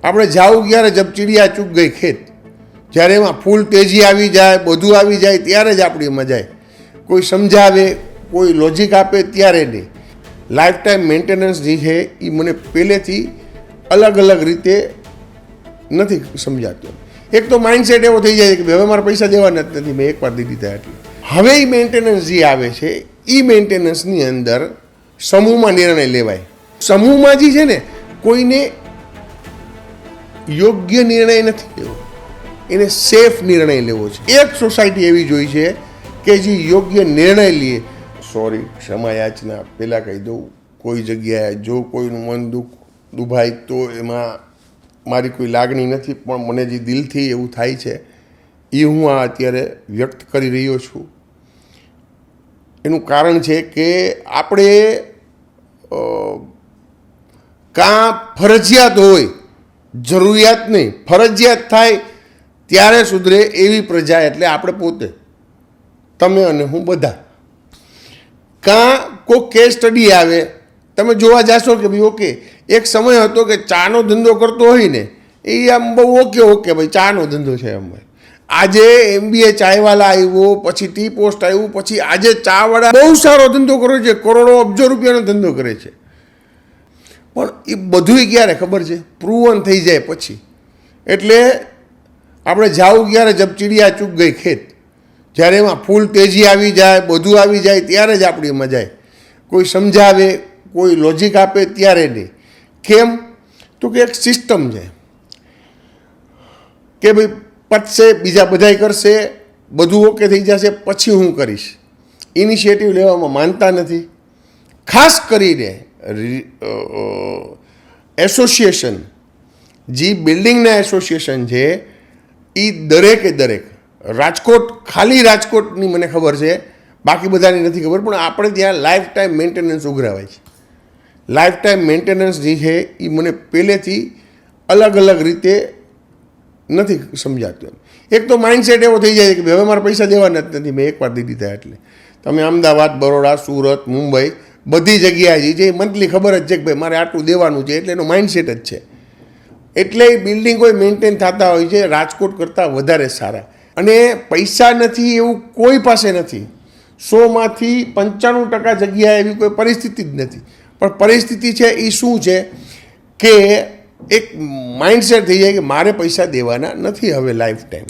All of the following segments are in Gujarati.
આપણે જાવું ક્યારે જબ ચીડિયા ચૂક ગઈ ખેત, જ્યારે એમાં ફૂલ તેજી આવી જાય, બધું આવી જાય ત્યારે જ આપણી મજા આવે. કોઈ સમજાવે, કોઈ લોજિક આપે ત્યારે નહીં. લાઈફ ટાઈમ મેન્ટેનન્સ જે છે એ મને પહેલેથી અલગ અલગ રીતે નથી સમજાતું. એક તો માઇન્ડસેટ એવો થઈ જાય કે હવે મારે પૈસા દેવાના જ નથી, મેં એકવાર દીધી હતા એટલે. હવે એ મેન્ટેનન્સ જે આવે છે એ મેન્ટેનન્સની અંદર સમૂહમાં નિર્ણય લેવાય. સમૂહમાં જે છે ને કોઈને યોગ્ય નિર્ણય નથી લેવો, એને સેફ નિર્ણય લેવો છે. એક સોસાયટી એવી જોઈ છે કે જે યોગ્ય નિર્ણય લે. સોરી, ક્ષમા યાચના પહેલાં કહી દઉં, કોઈ જગ્યાએ જો કોઈનું મન દુભાય તો એમાં મારી કોઈ લાગણી નથી, પણ મને જે દિલથી એવું થાય છે એ હું આ અત્યારે વ્યક્ત કરી રહ્યો છું. એનું કારણ છે કે આપણે કાં ફરજિયાત હોય, જરૂરિયાત નહીં, ફરજિયાત થાય ત્યારે સુધરે એવી પ્રજા એટલે આપણે પોતે, તમે અને હું બધા. કાં કોઈ કેસ સ્ટડી આવે, તમે જોવા જાશો કે ભાઈ ઓકે એક સમય હતો કે ચાનો ધંધો કરતો હોય ને એ આમ બહુ ઓકે ભાઈ ચાનો ધંધો છે એમ. આજે MBA ચાયવાલા આવ્યો, પછી ટી પોસ્ટ આવ્યું, પછી આજે ચાવાળા બહુ સારો ધંધો કરે છે, કરોડો અબજો રૂપિયાનો ધંધો કરે છે. પણ એ બધુંય ક્યારે ખબર છે? પ્રૂવન થઈ જાય પછી. એટલે આપણે જાવું ક્યારે જબ ચીડિયા ચૂક ગઈ ખેત, જ્યારે એમાં ફૂલ તેજી આવી જાય, બધું આવી જાય ત્યારે જ આપણી મજા આવે. કોઈ સમજાવે, કોઈ લોજિક આપે ત્યારે નહીં. કેમ? તો કે એક સિસ્ટમ છે કે ભાઈ પતશે, બીજા બધાય કરશે, બધું ઓકે થઈ જશે, પછી હું કરીશ. ઇનિશિયેટિવ લેવામાં માનતા નથી. ખાસ કરીને એસોસિએશન, જે બિલ્ડિંગના એસોસિએશન છે એ દરેકે દરેક, રાજકોટ, ખાલી રાજકોટની મને ખબર છે, બાકી બધાની નથી ખબર, પણ આપણે ત્યાં લાઈફ ટાઈમ મેન્ટેનન્સ ઉઘરાવાય છે. લાઈફ ટાઈમ મેન્ટેનન્સ જે છે એ મને પહેલેથી અલગ અલગ રીતે નથી સમજાતું. એક તો માઇન્ડસેટ એવો થઈ જાય કે હવે મારે પૈસા દેવાના જ નથી, મેં એકવાર દીધી હતા એટલે. તમે અમદાવાદ, બરોડા, સુરત, મુંબઈ બધી જગ્યાએ જે મંથલી ખબર જ છે કે ભાઈ મારે આટલું દેવાનું છે, એટલે એનો માઇન્ડસેટ જ છે. એટલે એ બિલ્ડિંગ કોઈ મેન્ટેન થતા હોય છે રાજકોટ કરતાં વધારે સારા. અને પૈસા નથી એવું કોઈ પાસે નથી. 100માંથી 95% જગ્યાએ એવી કોઈ પરિસ્થિતિ જ નથી. પણ પરિસ્થિતિ છે એ શું છે કે એક માઇન્ડસેટ થઈ જાય કે મારે પૈસા દેવાના નથી હવે લાઈફ ટાઈમ.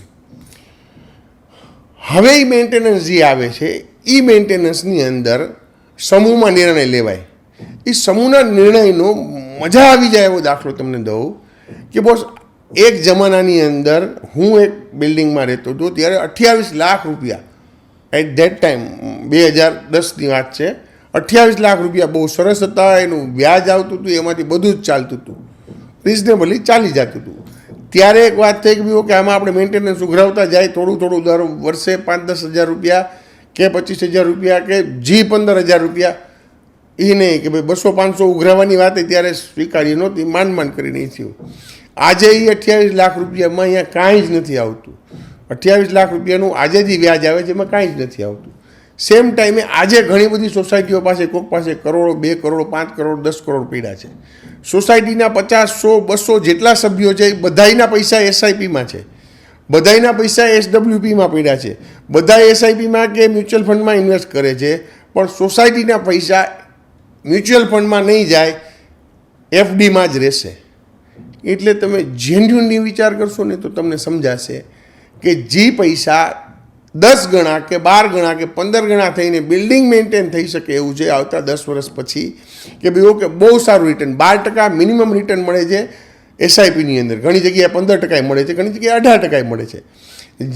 હવે એ મેન્ટેનન્સ જે આવે છે એ મેન્ટેનન્સની અંદર સમૂહમાં નિર્ણય લેવાય. એ સમૂહના નિર્ણયનો મજા આવી જાય એવો દાખલો તમને દઉં કે બોસ, એક જમાનાની અંદર હું એક બિલ્ડિંગમાં રહેતો હતો, ત્યારે 28 લાખ રૂપિયા, એટ ધેટ ટાઈમ 2010ની વાત છે, 28 લાખ રૂપિયા બહુ સરસ હતા. એનું વ્યાજ આવતું હતું, એમાંથી બધું જ ચાલતું હતું, રિઝનેબલી ચાલી જતું હતું. ત્યારે એક વાત થઈ કે ભાઈ ઓકે આમાં આપણે મેન્ટેનન્સ ઉઘરાવતા જાય, થોડું થોડું દર વર્ષે 5-10 હજાર રૂપિયા કે 25,000 રૂપિયા કે 15,000 રૂપિયા, એ નહીં કે ભાઈ 200-500 ઉઘરાવવાની વાત ત્યારે સ્વીકારી નહોતી, માંડ કરી નહીં થયું. આજે એ 28 લાખ રૂપિયામાં અહીંયા કાંઈ જ નથી આવતું. 28 લાખ રૂપિયાનું આજે જે વ્યાજ આવે છે એમાં કાંઈ જ નથી આવતું. સેમ ટાઈમે આજે ઘણી બધી સોસાયટીઓ પાસે, કોઈક પાસે કરોડો, 2 કરોડ, 5 કરોડ, 10 કરોડ પડ્યા છે. સોસાયટીના 50, 100, 200 જેટલા સભ્યો છે એ બધાયના પૈસા SIPમાં છે, બધાયના પૈસા SWPમાં પડ્યા છે, બધા SIPમાં કે મ્યુચ્યુઅલ ફંડમાં ઇન્વેસ્ટ કરે છે. પણ સોસાયટીના પૈસા મ્યુચ્યુઅલ ફંડમાં નહીં જાય, FDમાં જ રહેશે. એટલે તમે જેન્યુઅનલી વિચાર કરશો ને તો તમને સમજાશે કે જે પૈસા 10 ગણા કે 12 ગણા કે 15 ગણા થઈને બિલ્ડિંગ મેન્ટેન થઈ શકે એવું છે આવતા 10 વર્ષ પછી, કે ભાઈ ઓકે બહુ સારું રિટર્ન, 12% મિનિમમ રિટર્ન મળે છે SIPની અંદર. ઘણી જગ્યાએ 15% મળે છે, ઘણી જગ્યાએ 18% મળે છે.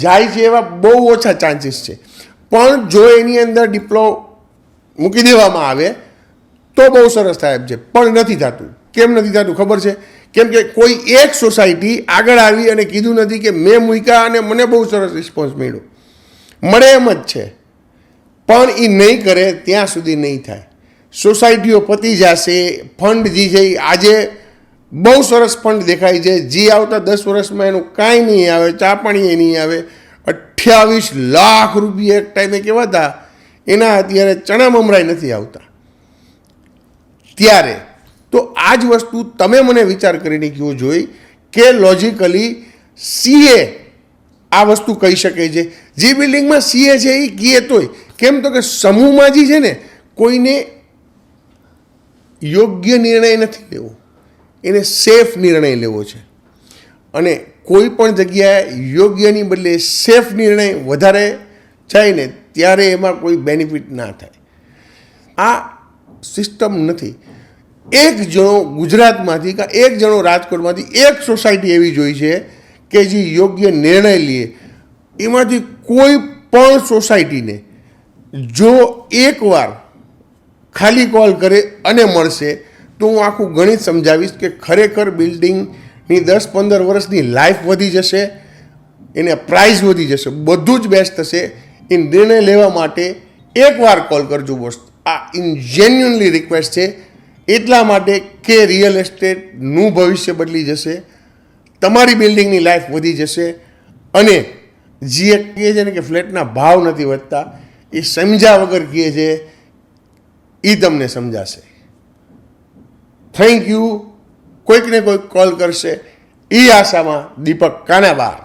જાય છે એવા બહુ ઓછા ચાન્સીસ છે. પણ જો એની અંદર ડિપ્લો મૂકી દેવામાં આવે તો બહુ સરસ થાય એમ છે. પણ નથી થતું. કેમ નથી થતું ખબર છે? કેમ કે કોઈ એક સોસાયટી આગળ આવી અને કીધું નથી કે મેં મૂક્યા અને મને બહુ સરસ રિસ્પોન્સ મળ્યો. મળે એમ જ છે, પણ એ નહીં કરે ત્યાં સુધી નહીં થાય. સોસાયટીઓ પતી જશે. ફંડ જે છે આજે બહુ સરસ ફંડ દેખાય છે, જે આવતા 10 વર્ષમાં એનું કાંઈ નહીં આવે, ચા પાણી નહીં આવે. 28 લાખ રૂપિયા એક ટાઈમે કેવા હતા, એના અત્યારે ચણા મમરાય નથી આવતા. ત્યારે તો આ જ વસ્તુ તમે મને વિચાર કરીને કહો જોઈ કે લોજિકલી સીએ આ વસ્તુ કહી શકે છે. જે બિલ્ડિંગમાં સીએ છે એ કહે તોય કેમ તો કે સમૂહમાં જે છે ને કોઈને યોગ્ય નિર્ણય નથી લેવો, એને સેફ નિર્ણય લેવો છે. અને કોઈ પણ જગ્યાએ યોગ્યની બદલે સેફ નિર્ણય વધારે જાય ને ત્યારે એમાં કોઈ બેનિફિટ ના થાય. આ સિસ્ટમ નથી. એક જણો ગુજરાતમાંથી કે એક જણો રાજકોટમાંથી એક સોસાયટી એવી જોઈ છે કે જે યોગ્ય નિર્ણય લે. એમાંથી કોઈ પણ સોસાયટીને જો એકવાર ખાલી કોલ કરે અને મળશે તો હું આખું ગણિત સમજાવીશ કે ખરેખર બિલ્ડિંગની 10-15 વર્ષની લાઈફ વધી જશે, એને પ્રાઇસ વધી જશે, બધું જ બેસ્ટ થશે. એ નિર્ણય લેવા માટે એકવાર કોલ કરજો બોસ. આ ઇન જેન્યુઅનલી રિક્વેસ્ટ છે, એટલા માટે કે રિયલ એસ્ટેટનું ભવિષ્ય બદલી જશે, તમારી બિલ્ડિંગની લાઈફ વધી જશે. અને જે કહે છે ને કે ફ્લેટના ભાવ નથી વધતા, એ સમજ્યા વગર કહે છે, એ તમને સમજાશે. Thank you. કોઈકને કોઈક કોલ કરશે એ આશામાં દીપક કાનાબાર.